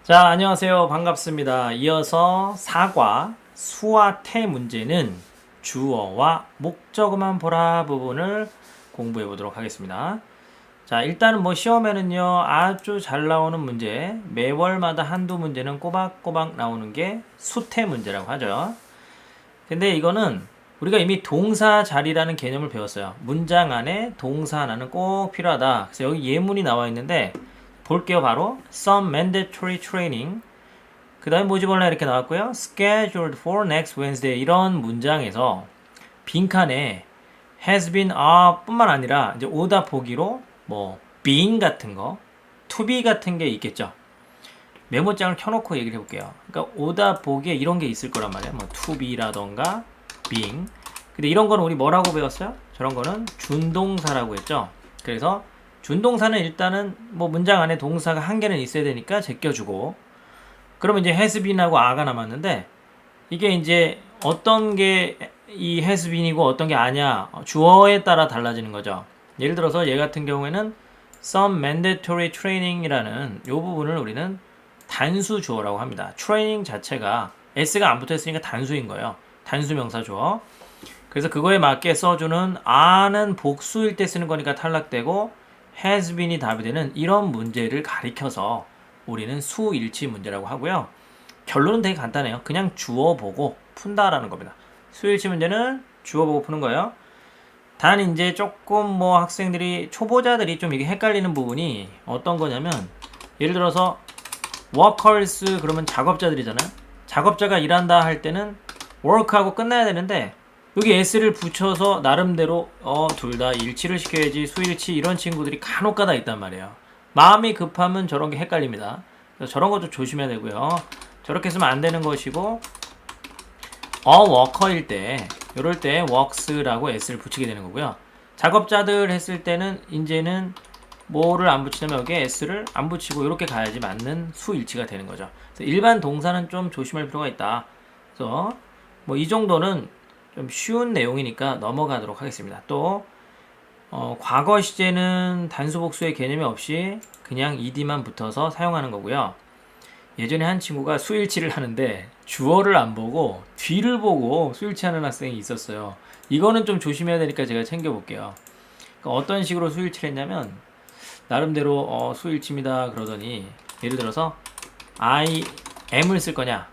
자, 안녕하세요. 반갑습니다. 이어서 사과, 수와 태 문제는 주어와 목적어만 보라 부분을 공부해 보도록 하겠습니다. 자, 일단은 뭐 시험에는요, 아주 잘 나오는 문제, 매월마다 한두 문제는 꼬박꼬박 나오는 게 수태 문제라고 하죠. 근데 이거는 우리가 이미 동사 자리라는 개념을 배웠어요. 문장 안에 동사 하나는 꼭 필요하다. 그래서 여기 예문이 나와 있는데 볼게요. 바로 some mandatory training, 그 다음에 모집원래 이렇게 나왔고요. scheduled for next Wednesday, 이런 문장에서 빈칸에 has been 뿐만 아니라 이제 오답 보기로 뭐 been 같은 거, to be 같은 게 있겠죠. 메모장을 켜놓고 얘기를 해볼게요. 그러니까 오답 보기에 이런 게 있을 거란 말이에요. 뭐 to be라던가 being. 근데 이런 거는 우리 뭐라고 배웠어요? 저런 거는 준동사라고 했죠. 그래서 준동사는 일단은 뭐 문장 안에 동사가 한 개는 있어야 되니까 제껴주고, 그러면 이제 has been하고 are가 남았는데, 이게 이제 어떤 게 이 has been이고 어떤 게 아냐, 주어에 따라 달라지는 거죠. 예를 들어서 얘 같은 경우에는 some mandatory training이라는 이 부분을 우리는 단수 주어라고 합니다. 트레이닝 자체가 s가 안 붙어 있으니까 단수인 거예요. 단수 명사 주어. 그래서 그거에 맞게 써주는 are는 복수일 때 쓰는 거니까 탈락되고, has been이 답이 되는 이런 문제를 가리켜서 우리는 수일치 문제라고 하고요. 결론은 되게 간단해요. 그냥 주어 보고 푼다라는 겁니다. 수일치 문제는 주어 보고 푸는 거예요. 단 이제 조금 뭐 학생들이, 초보자들이 좀 이게 헷갈리는 부분이 어떤 거냐면, 예를 들어서 workers 그러면 작업자들이잖아요. 작업자가 일한다 할 때는 work하고 끝나야 되는데, 여기 s를 붙여서 나름대로 둘 다 일치를 시켜야지 수일치, 이런 친구들이 간혹가다 있단 말이에요. 마음이 급하면 저런 게 헷갈립니다. 그래서 저런 것도 조심해야 되고요. 저렇게 쓰면 안 되는 것이고, worker일 때 이럴 때 works라고 s를 붙이게 되는 거고요. 작업자들 했을 때는 이제는 뭐를 안 붙이냐면 여기에 s를 안 붙이고 이렇게 가야지 맞는 수일치가 되는 거죠. 그래서 일반 동사는 좀 조심할 필요가 있다. 그래서 뭐 이 정도는 좀 쉬운 내용이니까 넘어가도록 하겠습니다. 또 과거 시제는 단수 복수의 개념이 없이 그냥 ed만 붙어서 사용하는 거고요. 예전에 한 친구가 수일치를 하는데 주어를 안 보고 뒤를 보고 수일치 하는 학생이 있었어요. 이거는 좀 조심해야 되니까 제가 챙겨볼게요. 그러니까 어떤 식으로 수일치를 했냐면, 나름대로 수일치입니다 그러더니, 예를 들어서 I am을 쓸 거냐,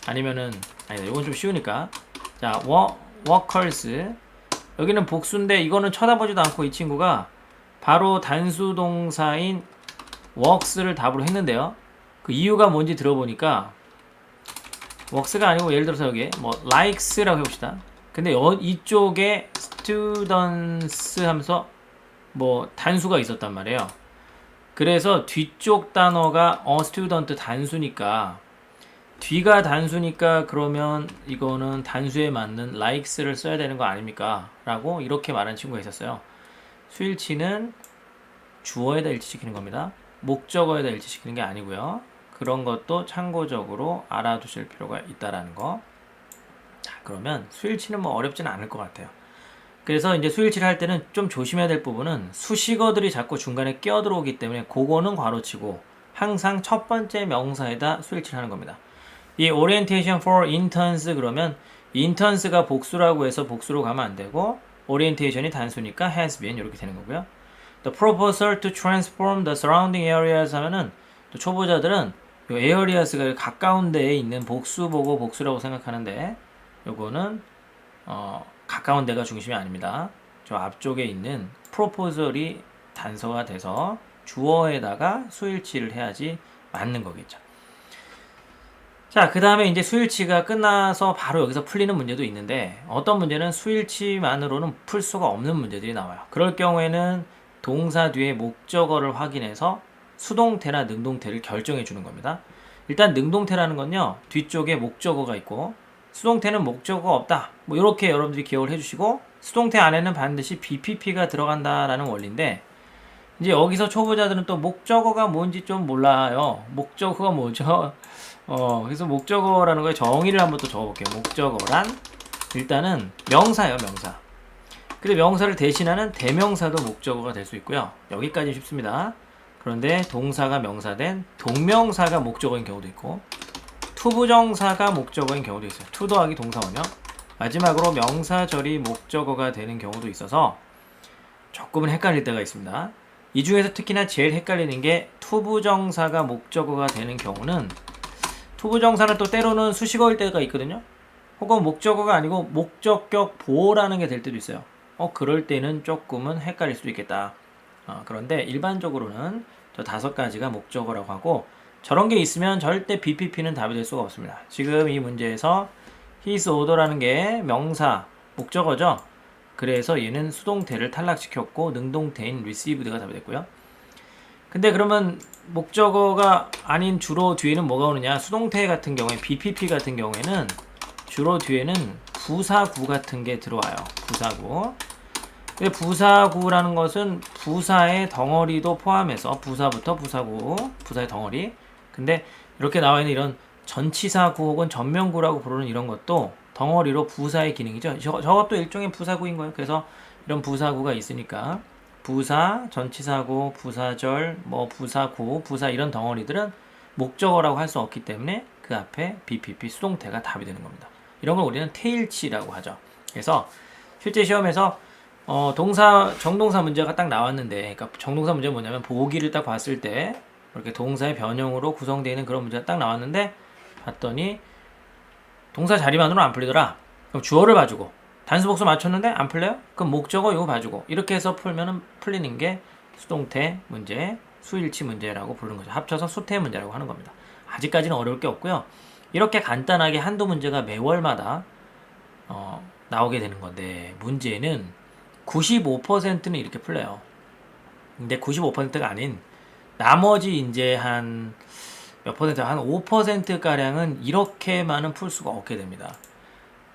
아니면은, 아니다, 이건 좀 쉬우니까, 자, workers, 여기는 복수인데 이거는 쳐다보지도 않고 이 친구가 바로 단수 동사인 works를 답으로 했는데요. 그 이유가 뭔지 들어보니까 works가 아니고, 예를 들어서 여기 뭐 likes라고 해봅시다. 근데 이쪽에 students 하면서 뭐 단수가 있었단 말이에요. 그래서 뒤쪽 단어가 student 단수니까, 뒤가 단수니까 그러면 이거는 단수에 맞는 likes를 써야 되는 거 아닙니까? 라고 이렇게 말한 친구가 있었어요. 수일치는 주어에다 일치시키는 겁니다. 목적어에다 일치시키는 게 아니고요. 그런 것도 참고적으로 알아두실 필요가 있다라는 거. 자, 그러면 수일치는 뭐 어렵지는 않을 것 같아요. 그래서 이제 수일치를 할 때는 좀 조심해야 될 부분은 수식어들이 자꾸 중간에 끼어들어오기 때문에 그거는 괄호치고 항상 첫 번째 명사에다 수일치를 하는 겁니다. 이 orientation for interns 그러면 interns가 복수라고 해서 복수로 가면 안 되고, orientation이 단수니까 has been 이렇게 되는 거고요. The proposal to transform the surrounding areas 하면은, 또 초보자들은 요 areas가 가까운 데에 있는 복수 보고 복수라고 생각하는데, 요거는 가까운 데가 중심이 아닙니다. 저 앞쪽에 있는 proposal이 단서가 돼서 주어에다가 수일치를 해야지 맞는 거겠죠. 자, 그 다음에 이제 수일치가 끝나서 바로 여기서 풀리는 문제도 있는데, 어떤 문제는 수일치만으로는 풀 수가 없는 문제들이 나와요. 그럴 경우에는 동사 뒤에 목적어를 확인해서 수동태나 능동태를 결정해 주는 겁니다. 일단 능동태라는 건요, 뒤쪽에 목적어가 있고, 수동태는 목적어가 없다, 뭐 이렇게 여러분들이 기억을 해주시고, 수동태 안에는 반드시 BPP가 들어간다라는 원리인데, 이제 여기서 초보자들은 또 목적어가 뭔지 좀 몰라요. 목적어가 뭐죠? 그래서 목적어라는 거에 정의를 한번 또 적어볼게요. 목적어란 일단은 명사예요, 명사. 근데 명사를 대신하는 대명사도 목적어가 될 수 있고요. 여기까지 쉽습니다. 그런데 동사가 명사된 동명사가 목적어인 경우도 있고 투부정사가 목적어인 경우도 있어요. 투 더하기 동사원형. 마지막으로 명사절이 목적어가 되는 경우도 있어서 조금은 헷갈릴 때가 있습니다. 이 중에서 특히나 제일 헷갈리는 게 투부정사가 목적어가 되는 경우는 투부정사는 또 때로는 수식어일 때가 있거든요. 혹은 목적어가 아니고 목적격 보호라는 게 될 때도 있어요. 그럴 때는 조금은 헷갈릴 수도 있겠다. 그런데 일반적으로는 저 5가지가 목적어라고 하고 저런 게 있으면 절대 BPP는 답이 될 수가 없습니다. 지금 이 문제에서 his order라는 게 명사, 목적어죠. 그래서 얘는 수동태를 탈락시켰고 능동태인 received가 답이 됐고요. 근데 그러면 목적어가 아닌 주로 뒤에는 뭐가 오느냐? 수동태 같은 경우에 BPP 같은 경우에는 주로 뒤에는 부사구 같은 게 들어와요. 부사구. 근데 부사구라는 것은 부사의 덩어리도 포함해서 부사부터 부사구, 부사의 덩어리. 근데 이렇게 나와 있는 이런 전치사구 혹은 전면구라고 부르는 이런 것도 덩어리로 부사의 기능이죠. 저것도 일종의 부사구인 거예요. 그래서 이런 부사구가 있으니까 부사, 전치사구, 부사절, 부사구, 부사 이런 덩어리들은 목적어라고 할 수 없기 때문에 그 앞에 BPP 수동태가 답이 되는 겁니다. 이런 걸 우리는 태일치라고 하죠. 그래서 실제 시험에서 정동사 문제가 딱 나왔는데, 그러니까 정동사 문제가 뭐냐면 보기를 딱 봤을 때 이렇게 동사의 변형으로 구성되어 있는 그런 문제가 딱 나왔는데 봤더니 동사 자리만으로 안 풀리더라. 그럼 주어를 봐주고 단수 복수 맞췄는데 안 풀려요? 그럼 목적어 이거 봐주고 이렇게 해서 풀면은 풀리는 게 수동태 문제, 수일치 문제라고 부르는 거죠. 합쳐서 수태 문제라고 하는 겁니다. 아직까지는 어려울 게 없고요. 이렇게 간단하게 한두 문제가 매월마다 나오게 되는 건데 문제는 95%는 이렇게 풀려요. 근데 95%가 아닌 나머지 이제 한 몇 퍼센트, 한 5%가량은 이렇게만은 풀 수가 없게 됩니다.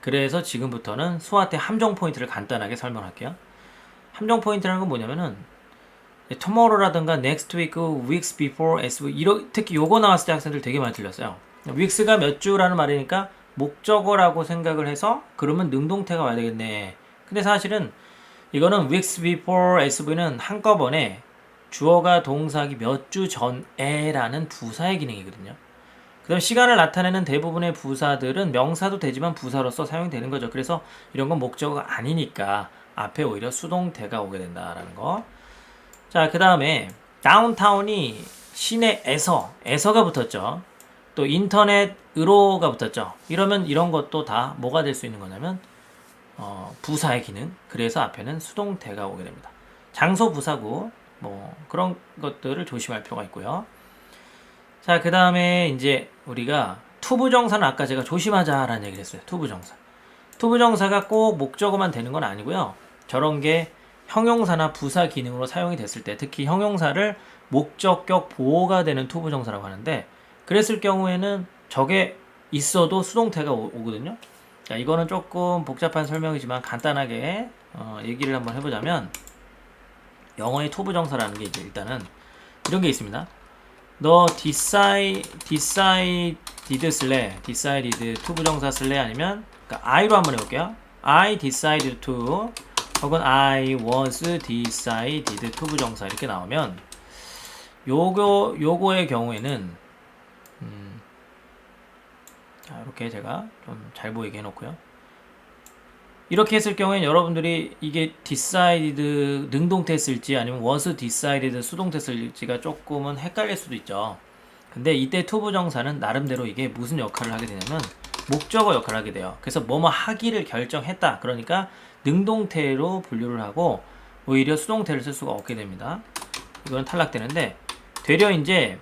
그래서 지금부터는 수화태 함정 포인트를 간단하게 설명할게요. 함정 포인트라는 건 뭐냐면은 tomorrow라든가 next week, weeks before, as 특히 요거 나왔을 때 학생들 되게 많이 틀렸어요. weeks가 몇 주라는 말이니까 목적어라고 생각을 해서 그러면 능동태가 와야 되겠네. 근데 사실은 이거는 weeks before SV는 한꺼번에 주어가 동사기 몇 주 전에라는 부사의 기능이거든요. 그 다음 시간을 나타내는 대부분의 부사들은 명사도 되지만 부사로서 사용되는 거죠. 그래서 이런 건 목적어가 아니니까 앞에 오히려 수동태가 오게 된다라는 거. 자, 그 다음에 다운타운이 시내에서가 붙었죠. 또 인터넷으로가 붙었죠. 이러면 이런 것도 다 뭐가 될 수 있는 거냐면 부사의 기능. 그래서 앞에는 수동태가 오게 됩니다. 장소 부사구 그런 것들을 조심할 필요가 있고요. 자, 그 다음에 이제 우리가 투부정사는 아까 제가 조심하자라는 얘기를 했어요. 투부정사가 꼭 목적어만 되는 건 아니고요. 저런 게 형용사나 부사 기능으로 사용이 됐을 때 특히 형용사를 목적격 보호가 되는 투부정사라고 하는데 그랬을 경우에는 저게 있어도 수동태가 오거든요. 자, 이거는 조금 복잡한 설명이지만 간단하게 얘기를 한번 해보자면 영어의 투부정사라는 게 이제 일단은 이런 게 있습니다. 너 decided 투부정사 쓸래? 아니면 그러니까 I로 한번 해볼게요. I decided to 혹은 I was decided 투부정사 이렇게 나오면 요거의 경우에는 자, 이렇게 제가 좀 잘 보이게 해놓고요. 이렇게 했을 경우에는 여러분들이 이게 decided 능동태 쓸지 아니면 was decided 수동태 쓸지가 조금은 헷갈릴 수도 있죠. 근데 이때 투부정사는 나름대로 이게 무슨 역할을 하게 되냐면 목적어 역할을 하게 돼요. 그래서 뭐뭐 하기를 결정했다. 그러니까 능동태로 분류를 하고 오히려 수동태를 쓸 수가 없게 됩니다. 이건 탈락되는데 되려 이제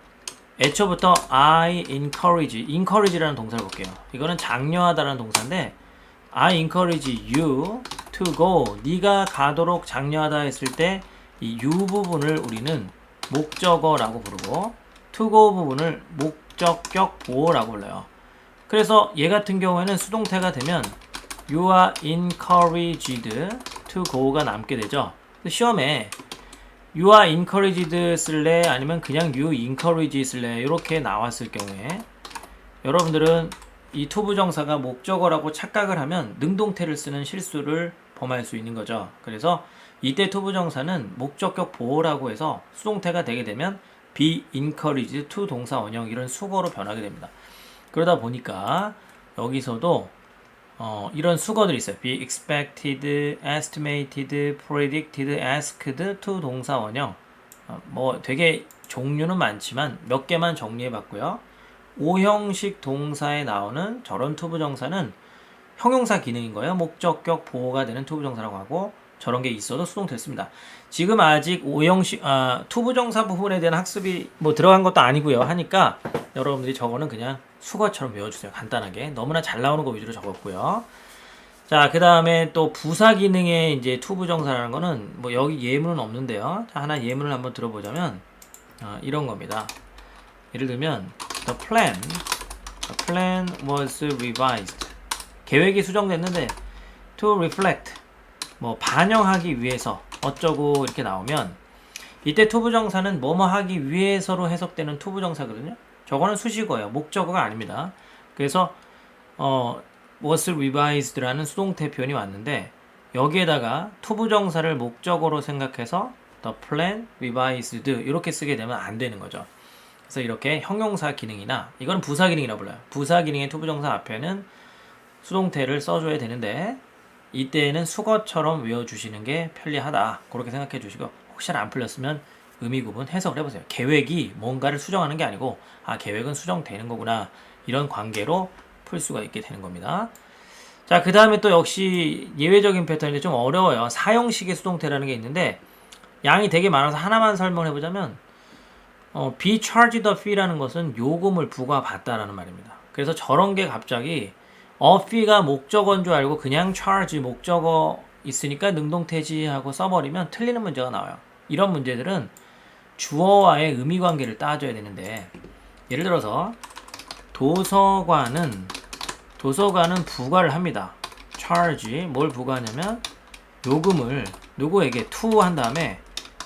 애초부터 I encourage라는 동사를 볼게요. 이거는 장려하다라는 동사인데 I encourage you to go. 네가 가도록 장려하다 했을 때 이 you 부분을 우리는 목적어라고 부르고 to go 부분을 목적격 보호라고 불러요. 그래서 얘 같은 경우에는 수동태가 되면 you are encouraged to go가 남게 되죠. 시험에 you are encouraged 쓸래 아니면 그냥 you encourage 쓸래 이렇게 나왔을 경우에 여러분들은 이 투부정사가 목적어라고 착각을 하면 능동태를 쓰는 실수를 범할 수 있는 거죠. 그래서 이때 투부정사는 목적격 보호라고 해서 수동태가 되게 되면 be encouraged to 동사 원형 이런 수거로 변하게 됩니다. 그러다 보니까 여기서도 이런 수거들이 있어요. be expected, estimated, predicted, asked to 동사 원형. 뭐 되게 종류는 많지만 몇 개만 정리해 봤고요. 5형식 동사에 나오는 저런 투부정사는 형용사 기능인 거예요. 목적격 보호가 되는 투부정사라고 하고 저런 게 있어도 수동됐습니다. 지금 아직 5형식 투부정사 부분에 대한 학습이 뭐 들어간 것도 아니고요. 하니까 여러분들이 저거는 그냥 수거처럼 외워주세요. 간단하게. 너무나 잘 나오는 거 위주로 적었고요. 자, 그 다음에 또 부사 기능의 이제 투부정사라는 거는 뭐 여기 예문은 없는데요. 자, 하나 예문을 한번 들어보자면 이런 겁니다. 예를 들면 the plan was revised. 계획이 수정됐는데 to reflect 뭐 반영하기 위해서 어쩌고 이렇게 나오면 이때 투부정사는 뭐뭐 하기 위해서로 해석되는 투부정사거든요. 저거는 수식어예요. 목적어가 아닙니다. 그래서 was revised라는 수동태 표현이 왔는데 여기에다가 투부정사를 목적어로 생각해서 the plan revised 이렇게 쓰게 되면 안 되는 거죠. 그래서 이렇게 형용사 기능이나 이건 부사 기능이라고 불러요. 부사 기능의 투부정사 앞에는 수동태를 써줘야 되는데 이때에는 수거처럼 외워주시는 게 편리하다. 그렇게 생각해 주시고 혹시나 안 풀렸으면 의미 구분 해석을 해보세요. 계획이 뭔가를 수정하는 게 아니고 계획은 수정되는 거구나. 이런 관계로 풀 수가 있게 되는 겁니다. 자, 그 다음에 또 역시 예외적인 패턴인데 좀 어려워요. 사형식의 수동태라는 게 있는데 양이 되게 많아서 하나만 설명을 해보자면 be charged a fee라는 것은 요금을 부과받다라는 말입니다. 그래서 저런 게 갑자기 a fee가 목적어인 줄 알고 그냥 charge 목적어 있으니까 능동태지 하고 써버리면 틀리는 문제가 나와요. 이런 문제들은 주어와의 의미관계를 따져야 되는데 예를 들어서 도서관은 부과를 합니다. charge 뭘 부과하냐면 요금을 누구에게 to 한 다음에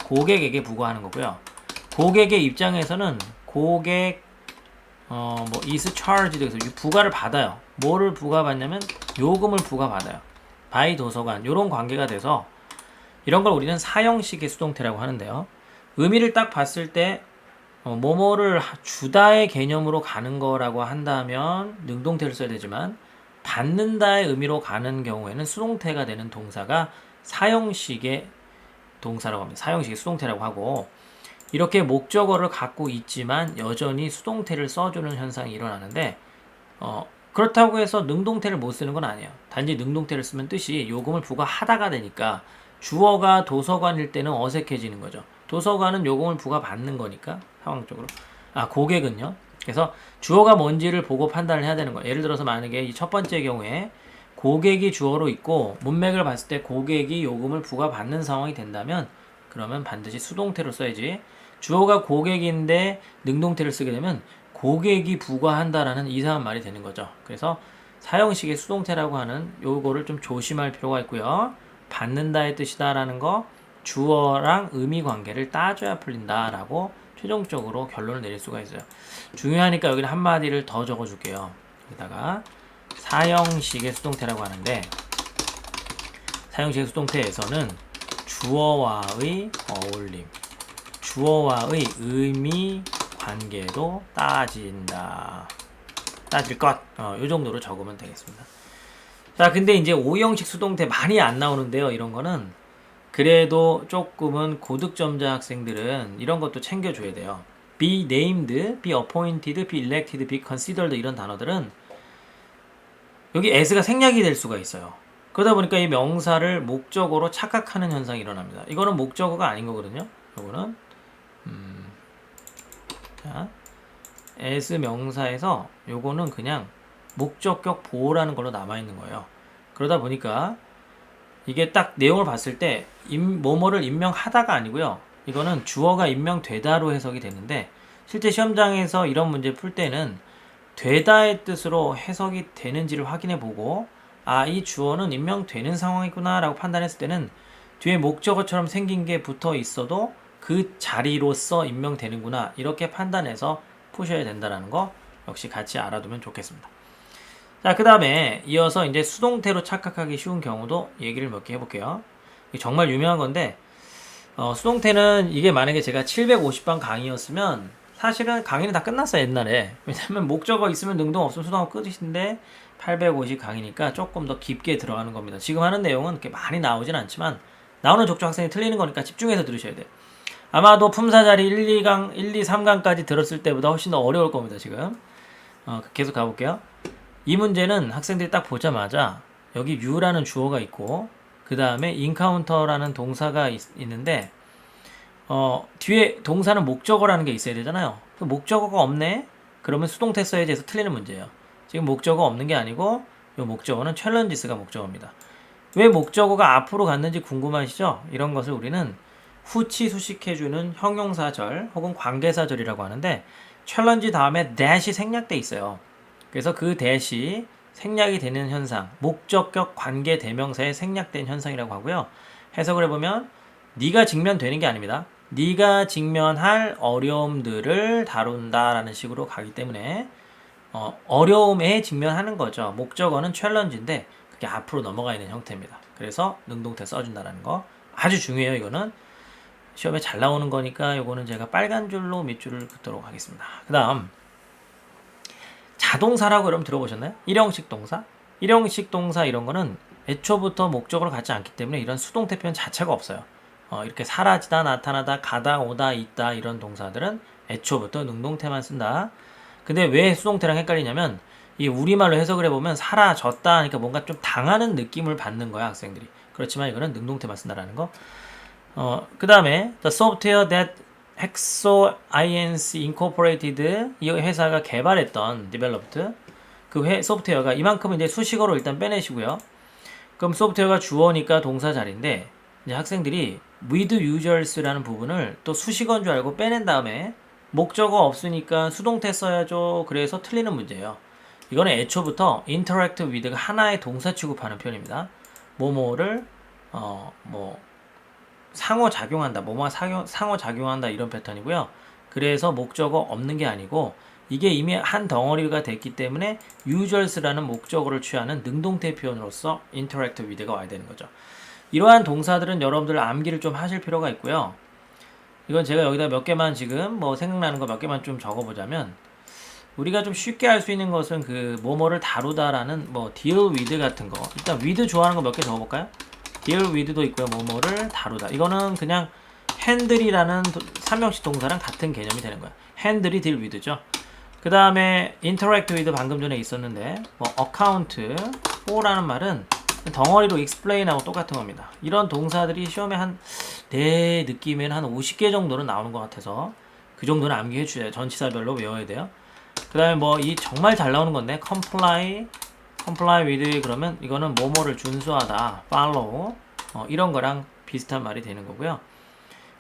고객에게 부과하는 거고요. 고객의 입장에서는 고객 뭐 is charged 그래서 부과를 받아요. 뭐를 부과받냐면 요금을 부과받아요. by 도서관 이런 관계가 돼서 이런 걸 우리는 사형식의 수동태라고 하는데요. 의미를 딱 봤을 때 뭐뭐를 주다의 개념으로 가는 거라고 한다면 능동태를 써야 되지만 받는다의 의미로 가는 경우에는 수동태가 되는 동사가 사형식의 동사라고 합니다. 사형식의 수동태라고 하고 이렇게 목적어를 갖고 있지만 여전히 수동태를 써주는 현상이 일어나는데 그렇다고 해서 능동태를 못 쓰는 건 아니에요. 단지 능동태를 쓰면 뜻이 요금을 부과하다가 되니까 주어가 도서관일 때는 어색해지는 거죠. 도서관은 요금을 부과받는 거니까 상황적으로 고객은요. 그래서 주어가 뭔지를 보고 판단을 해야 되는 거예요. 예를 들어서 만약에 이 첫 번째 경우에 고객이 주어로 있고 문맥을 봤을 때 고객이 요금을 부과받는 상황이 된다면 그러면 반드시 수동태로 써야지. 주어가 고객인데 능동태를 쓰게 되면 고객이 부과한다라는 이상한 말이 되는 거죠. 그래서 사형식의 수동태라고 하는 요거를 좀 조심할 필요가 있고요. 받는다의 뜻이다라는 거 주어랑 의미 관계를 따져야 풀린다라고 최종적으로 결론을 내릴 수가 있어요. 중요하니까 여기는 한마디를 더 적어줄게요. 여기다가 사형식의 수동태라고 하는데 사형식의 수동태에서는 주어와의 어울림, 주어와의 의미 관계도 따진다. 따질 것. 요 정도로 적으면 되겠습니다. 자, 근데 이제 5형식 수동태 많이 안 나오는데요. 이런 거는 그래도 조금은 고득점자 학생들은 이런 것도 챙겨줘야 돼요. be named, be appointed, be elected, be considered 이런 단어들은 여기 as가 생략이 될 수가 있어요. 그러다 보니까 이 명사를 목적어로 착각하는 현상이 일어납니다. 이거는 목적어가 아닌 거거든요. 이거는 자, as 명사에서 요거는 그냥 목적격 보호라는 걸로 남아있는 거예요. 그러다 보니까 이게 딱 내용을 봤을 때 뭐뭐를 임명하다가 아니고요. 이거는 주어가 임명되다로 해석이 되는데 실제 시험장에서 이런 문제 풀 때는 되다의 뜻으로 해석이 되는지를 확인해 보고 이 주어는 임명되는 상황이구나 라고 판단했을 때는 뒤에 목적어처럼 생긴 게 붙어 있어도 그 자리로서 임명되는구나 이렇게 판단해서 푸셔야 된다는 거 역시 같이 알아두면 좋겠습니다. 자, 그 다음에 이어서 이제 수동태로 착각하기 쉬운 경우도 얘기를 몇 개 해볼게요. 정말 유명한 건데 수동태는 이게 만약에 제가 750번 강의였으면 사실은 강의는 다 끝났어요, 옛날에. 왜냐면 목적어 있으면 능동 없으면 수동하고 끝이신데 850 강의니까 조금 더 깊게 들어가는 겁니다. 지금 하는 내용은 그렇게 많이 나오진 않지만 나오는 족족 학생이 틀리는 거니까 집중해서 들으셔야 돼요. 아마도 품사자리 1, 2강, 1, 2, 3강까지 들었을 때보다 훨씬 더 어려울 겁니다, 지금. 계속 가볼게요. 이 문제는 학생들이 딱 보자마자 여기 you라는 주어가 있고 그 다음에 encounter라는 동사가 있는데 뒤에 동사는 목적어라는 게 있어야 되잖아요. 그 목적어가 없네? 그러면 수동태 써야지 해서 틀리는 문제예요. 지금 목적어 없는 게 아니고 이 목적어는 challenges가 목적어입니다. 왜 목적어가 앞으로 갔는지 궁금하시죠? 이런 것을 우리는 후치 수식해주는 형용사절 혹은 관계사절이라고 하는데 challenge 다음에 that이 생략돼 있어요. 그래서 그 that이 생략이 되는 현상, 목적격 관계 대명사에 생략된 현상이라고 하고요. 해석을 해보면 네가 직면되는 게 아닙니다. 네가 직면할 어려움들을 다룬다라는 식으로 가기 때문에 어려움에 직면하는 거죠. 목적어는 challenge인데 그게 앞으로 넘어가 있는 형태입니다. 그래서 능동태 써준다라는 거 아주 중요해요. 이거는 시험에 잘 나오는 거니까 이거는 제가 빨간 줄로 밑줄을 긋도록 하겠습니다. 그 다음 자동사라고 여러분 들어보셨나요? 일형식 동사? 일형식 동사 이런 거는 애초부터 목적으로 갖지 않기 때문에 이런 수동태 표현 자체가 없어요. 이렇게 사라지다, 나타나다, 가다, 오다, 있다 이런 동사들은 애초부터 능동태만 쓴다. 근데 왜 수동태랑 헷갈리냐면 이 우리말로 해석을 해보면 사라졌다 하니까 뭔가 좀 당하는 느낌을 받는 거야 학생들이. 그렇지만 이거는 능동태만 쓴다라는 거. 그 다음에 the software that Hexo Inc. Incorporated 이 회사가 개발했던 developed 그 소프트웨어가 이만큼은 이제 수식어로 일단 빼내시고요. 그럼 소프트웨어가 주어니까 동사 자리인데 이제 학생들이 with users라는 부분을 또 수식어인 줄 알고 빼낸 다음에 목적어 없으니까 수동태 써야죠. 그래서 틀리는 문제예요. 이거는 애초부터 interact with가 하나의 동사 취급하는 표현입니다. 뭐뭐를 상호작용한다, 뭐뭐 상호작용한다 이런 패턴이고요. 그래서 목적어 없는 게 아니고 이게 이미 한 덩어리가 됐기 때문에 users라는 목적어를 취하는 능동태 표현으로서 interact with가 와야 되는 거죠. 이러한 동사들은 여러분들 암기를 좀 하실 필요가 있고요. 이건 제가 여기다 몇 개만 지금 생각나는 거 몇 개만 좀 적어보자면 우리가 좀 쉽게 할 수 있는 것은 그 뭐뭐를 다루다라는 deal with 같은 거 일단 with 좋아하는 거 몇 개 적어볼까요? deal with도 있고요. 뭐뭐를 다루다. 이거는 그냥 handle이라는 3형식 동사랑 같은 개념이 되는 거야. handle이 deal with죠. 그 다음에 interact with 방금 전에 있었는데 account for라는 말은 덩어리로 explain하고 똑같은 겁니다. 이런 동사들이 시험에 내 느낌에는 한 50개 정도는 나오는 것 같아서 그 정도는 암기해 주셔야 전치사별로 외워야 돼요. 그 다음에 이 정말 잘 나오는 건데 comply with 그러면 이거는 뭐뭐를 준수하다 follow 이런 거랑 비슷한 말이 되는 거고요.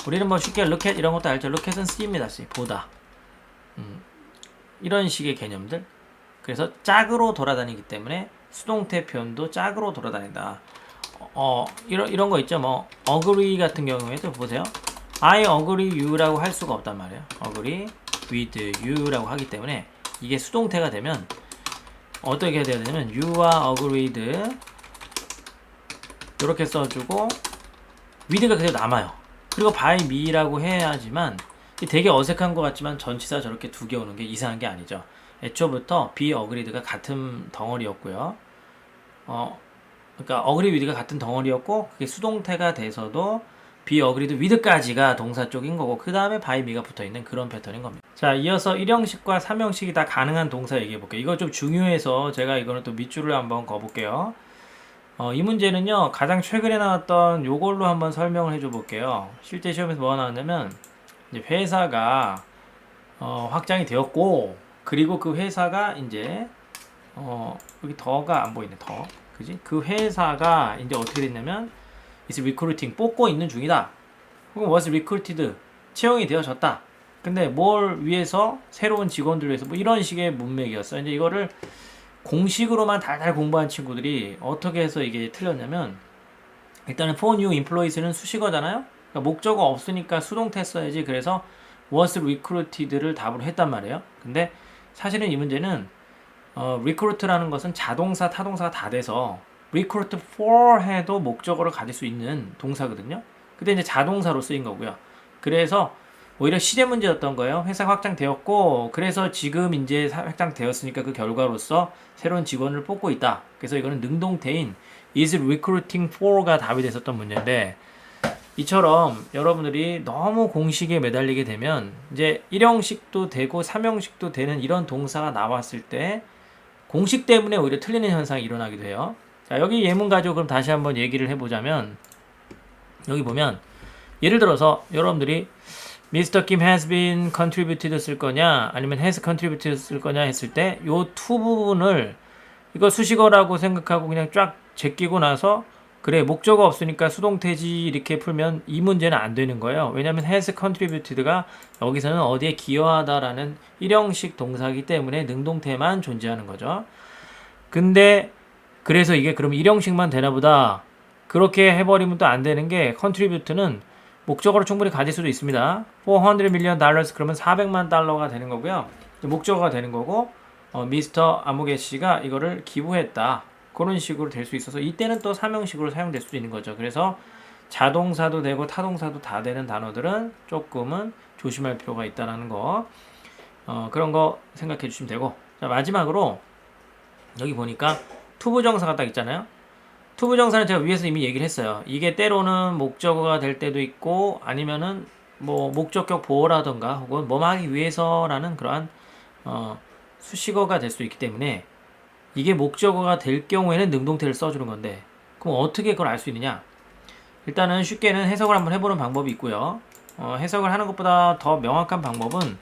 우리는 쉽게 look at 이런 것도 알죠. look at은 C입니다. C 보다 이런 식의 개념들. 그래서 짝으로 돌아다니기 때문에 수동태 표현도 짝으로 돌아다닌다. 이런 거 있죠. agree 같은 경우에도 보세요. I agree you라고 할 수가 없단 말이에요. agree with you라고 하기 때문에 이게 수동태가 되면 어떻게 해야 되냐면 you are agreed 이렇게 써주고 with가 그대로 남아요. 그리고 by me라고 해야지만 되게 어색한 것 같지만 전치사 저렇게 두 개 오는 게 이상한 게 아니죠. 애초부터 be agreed가 같은 덩어리였고요. 그러니까 agree with가 같은 덩어리였고 그게 수동태가 돼서도 be agreed with까지가 동사 쪽인 거고 그 다음에 by me가 붙어있는 그런 패턴인 겁니다. 자, 이어서 1형식과 3형식이 다 가능한 동사 얘기해 볼게요. 이거 좀 중요해서 제가 이거는 또 밑줄을 한번 그어볼게요. 이 문제는요 가장 최근에 나왔던 요걸로 한번 설명을 해줘 볼게요. 실제 시험에서 뭐가 나왔냐면 이제 회사가 확장이 되었고 그리고 그 회사가 이제 여기 더가 안 보이네. 더 그지? 그 회사가 이제 어떻게 됐냐면 is recruiting 뽑고 있는 중이다. 혹은 was recruited 채용이 되어졌다. 근데 뭘 위해서 새로운 직원들 위해서 이런 식의 문맥이었어요. 이제 이거를 공식으로만 달달 공부한 친구들이 어떻게 해서 이게 틀렸냐면 일단은 for new employees는 수식어잖아요. 그러니까 목적어 없으니까 수동태 써야지. 그래서 was recruited를 답으로 했단 말이에요. 근데 사실은 이 문제는 recruit라는 것은 자동사, 타동사가 다 돼서 recruit for 해도 목적어를 가질 수 있는 동사거든요. 그때 이제 자동사로 쓰인 거고요. 그래서 오히려 시제 문제였던 거예요. 회사가 확장되었고, 그래서 지금 이제 확장되었으니까 그 결과로서 새로운 직원을 뽑고 있다. 그래서 이거는 능동태인 is recruiting for가 답이 됐었던 문제인데, 이처럼 여러분들이 너무 공식에 매달리게 되면 이제 1형식도 되고 3형식도 되는 이런 동사가 나왔을 때 공식 때문에 오히려 틀리는 현상이 일어나기도 해요. 자, 여기 예문 가지고 그럼 다시 한번 얘기를 해보자면, 여기 보면 예를 들어서 여러분들이 Mr. Kim has been contributed 쓸 거냐 아니면 has contributed 쓸 거냐 했을 때 요 투 부분을 이거 수식어라고 생각하고 그냥 쫙 제끼고 나서 그래 목적어 없으니까 수동태지 이렇게 풀면 이 문제는 안 되는 거예요. 왜냐하면 has contributed가 여기서는 어디에 기여하다라는 일형식 동사이기 때문에 능동태만 존재하는 거죠. 근데 그래서 이게 그럼 일형식만 되나 보다 그렇게 해버리면 또 안 되는 게 contribute는 목적어로 충분히 가질 수도 있습니다. 400 million dollars 그러면 400만 달러가 되는 거고요. 목적어가 되는 거고 미스터 아무개 씨가 이거를 기부했다. 그런 식으로 될 수 있어서 이때는 또 사명식으로 사용될 수도 있는 거죠. 그래서 자동사도 되고 타동사도 다 되는 단어들은 조금은 조심할 필요가 있다는 거 그런 거 생각해 주시면 되고 자, 마지막으로 여기 보니까 투부정사가 딱 있잖아요. 투부정사는 제가 위에서 이미 얘기를 했어요. 이게 때로는 목적어가 될 때도 있고 아니면은 뭐 목적격 보호라던가 혹은 뭐뭐 하기 위해서라는 그러한 수식어가 될 수 있기 때문에 이게 목적어가 될 경우에는 능동태를 써주는 건데 그럼 어떻게 그걸 알 수 있느냐? 일단은 쉽게는 해석을 한번 해보는 방법이 있고요. 해석을 하는 것보다 더 명확한 방법은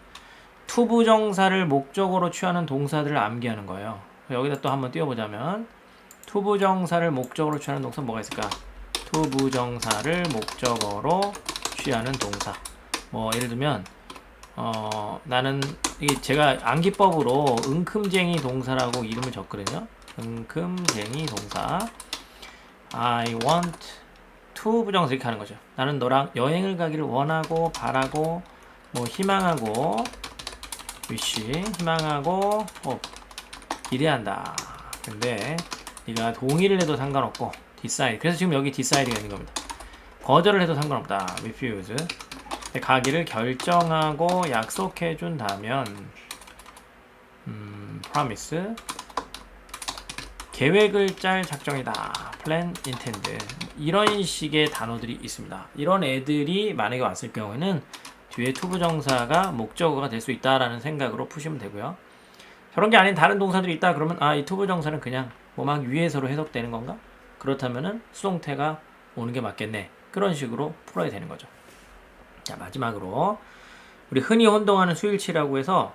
투부정사를 목적어로 취하는 동사들을 암기하는 거예요. 여기다 또 한번 띄워보자면 투부정사를 목적어로 취하는 동사 뭐가 있을까? 투부정사를 목적어로 취하는 동사 뭐 예를 들면 나는 이게 제가 암기법으로 은큼쟁이 동사라고 이름을 줬거든요. 은큼쟁이 동사 I want to 부정사 이렇게 하는 거죠. 나는 너랑 여행을 가기를 원하고 바라고 뭐 희망하고 wish 희망하고 기대한다. 근데 네가 동의를 해도 상관없고 decide 그래서 지금 여기 decide가 있는 겁니다. 거절을 해도 상관없다. refuse 가기를 결정하고 약속해 준다면 promise 계획을 짤 작정이다. plan, intend 이런 식의 단어들이 있습니다. 이런 애들이 만약에 왔을 경우에는 뒤에 투부정사가 목적어가 될 수 있다라는 생각으로 푸시면 되고요. 저런 게 아닌 다른 동사들이 있다 그러면 이 투부정사는 그냥 막 위에서로 해석되는 건가? 그렇다면은 수동태가 오는 게 맞겠네. 그런 식으로 풀어야 되는 거죠. 자, 마지막으로 우리 흔히 혼동하는 수일치라고 해서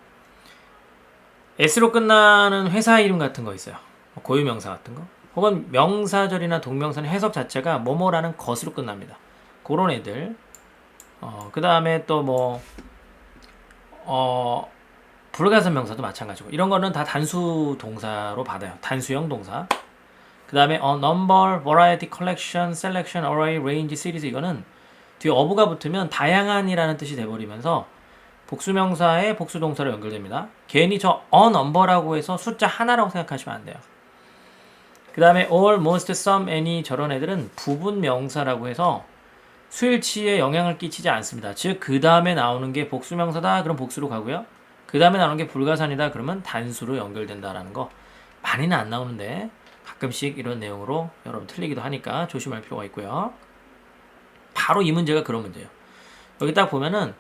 S로 끝나는 회사 이름 같은 거 있어요. 고유명사 같은 거. 혹은 명사절이나 동명사는 해석 자체가 뭐뭐라는 것으로 끝납니다. 그런 애들. 그 다음에 또 뭐 불가산 명사도 마찬가지고 이런 거는 다 단수 동사로 받아요. 단수형 동사. 그 다음에 number, variety, collection, selection, array, range, series 이거는 뒤에 어부가 붙으면 다양한이라는 뜻이 돼버리면서 복수명사에 복수동사로 연결됩니다. 괜히 저 number라고 해서 숫자 하나라고 생각하시면 안 돼요. 그 다음에 all, most, some, any 저런 애들은 부분명사라고 해서 수일치에 영향을 끼치지 않습니다. 즉 그 다음에 나오는 게 복수명사다 그럼 복수로 가고요. 그 다음에 나오는 게 불가산이다 그러면 단수로 연결된다라는 거 많이는 안 나오는데 가끔씩 이런 내용으로 여러분 틀리기도 하니까 조심할 필요가 있고요. 바로 이 문제가 그런 문제예요. 여기 딱 보면은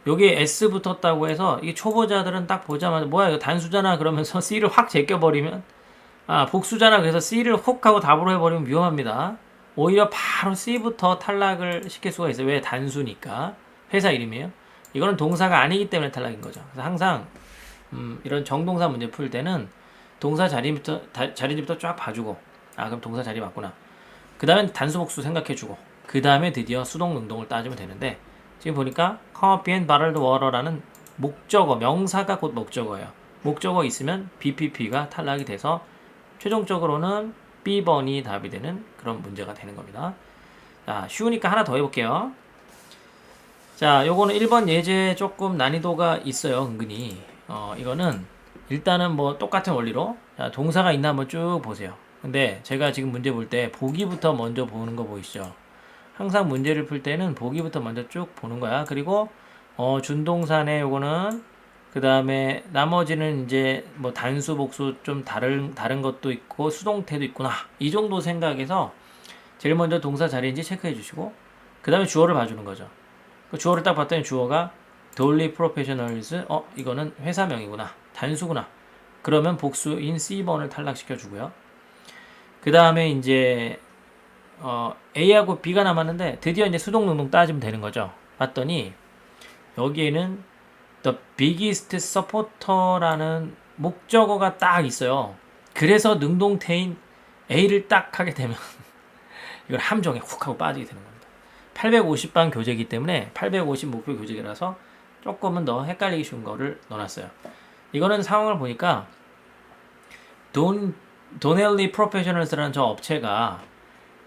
여기에 S 붙었다고 해서 이게 초보자들은 딱 보자마자 뭐야 이거 단수잖아 그러면서 C를 확 제껴버리면 복수잖아 그래서 C를 훅 하고 답으로 해버리면 위험합니다. 오히려 바로 C부터 탈락을 시킬 수가 있어요. 왜? 단수니까. 회사 이름이에요. 이거는 동사가 아니기 때문에 탈락인 거죠. 그래서 항상 이런 정동사 문제 풀 때는 동사 자리부터 쫙 봐주고 그럼 동사 자리 맞구나. 그 다음에 단수 복수 생각해주고 그 다음에 드디어 수동 능동을 따지면 되는데 지금 보니까 come up and bottled water라는 목적어 명사가 곧 목적어예요. 목적어 있으면 BPP가 탈락이 돼서 최종적으로는 B번이 답이 되는 그런 문제가 되는 겁니다. 자, 쉬우니까 하나 더 해볼게요. 자, 요거는 1번 예제 조금 난이도가 있어요, 은근히. 이거는 일단은 뭐 똑같은 원리로 자, 동사가 있나 한번 쭉 보세요. 근데 제가 지금 문제 볼 때 보기부터 먼저 보는 거 보이시죠? 항상 문제를 풀 때는 보기부터 먼저 쭉 보는 거야. 그리고 준동사네 요거는 그 다음에 나머지는 이제 뭐 단수 복수 좀 다른 것도 있고 수동태도 있구나 이 정도 생각해서 제일 먼저 동사 자리인지 체크해 주시고 그 다음에 주어를 봐주는 거죠. 그 주어를 딱 봤더니 주어가 Dolly Professionals 이거는 회사명이구나 단수구나 그러면 복수인 C번을 탈락시켜 주고요. 그 다음에 이제 A하고 B가 남았는데 드디어 이제 수동 능동 따지면 되는 거죠. 봤더니 여기에는 The biggest supporter라는 목적어가 딱 있어요. 그래서 능동태인 A를 딱 하게 되면 이걸 함정에 훅 하고 빠지게 되는 겁니다. 850방 교재이기 때문에 850 목표 교재라서 조금은 더 헷갈리기 쉬운 거를 넣어놨어요. 이거는 상황을 보니까 도넬리 프로페셔널스라는 저 업체가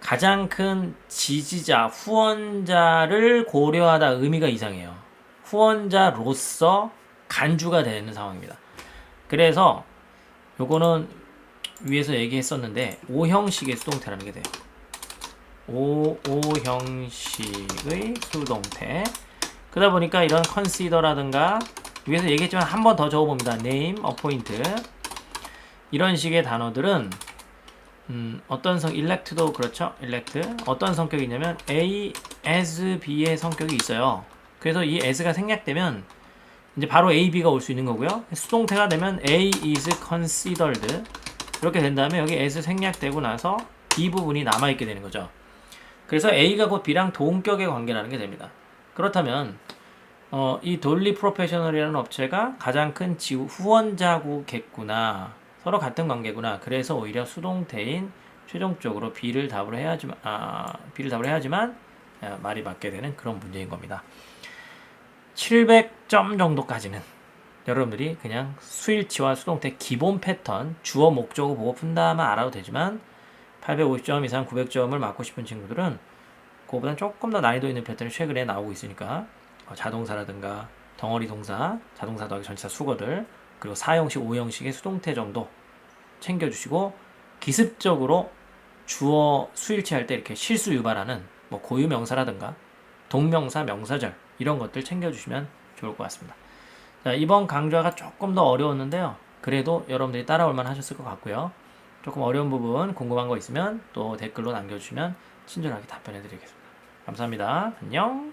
가장 큰 지지자, 후원자를 고려하다 의미가 이상해요. 후원자로서 간주가 되는 상황입니다. 그래서 요거는 위에서 얘기했었는데 O형식의 수동태라는 게 돼요. O형식의 수동태. 그러다 보니까 이런 consider라든가 위에서 얘기했지만 한 번 더 적어봅니다. name, appoint 이런 식의 단어들은 어떤 elect도 그렇죠. elect 어떤 성격이 있냐면 A, as, B의 성격이 있어요. 그래서 이 as가 생략되면 이제 바로 A, B가 올 수 있는 거고요. 수동태가 되면 A is considered 이렇게 된 다음에 여기 as 생략되고 나서 B 부분이 남아있게 되는 거죠. 그래서 A가 곧 B랑 동격의 관계라는 게 됩니다. 그렇다면 이 돌리 프로페셔널이라는 업체가 가장 큰 후원자국겠구나. 서로 같은 관계구나. 그래서 오히려 수동태인 최종적으로 B를 답을 해야지만 말이 맞게 되는 그런 문제인 겁니다. 700점 정도까지는 여러분들이 그냥 수일치와 수동태 기본 패턴 주어 목적어 보고 푼다만 알아도 되지만 850점 이상 900점을 맞고 싶은 친구들은 그거보다는 조금 더 난이도 있는 패턴이 최근에 나오고 있으니까 자동사라든가 덩어리 동사, 자동사 더하기 전치사 수거들 그리고 4형식, 5형식의 수동태 정도 챙겨주시고 기습적으로 주어 수일치 할 때 이렇게 실수 유발하는 뭐 고유 명사라든가 동명사, 명사절 이런 것들 챙겨주시면 좋을 것 같습니다. 자, 이번 강좌가 조금 더 어려웠는데요. 그래도 여러분들이 따라올 만 하셨을 것 같고요. 조금 어려운 부분 궁금한 거 있으면 또 댓글로 남겨주시면 친절하게 답변해 드리겠습니다. 감사합니다. 안녕.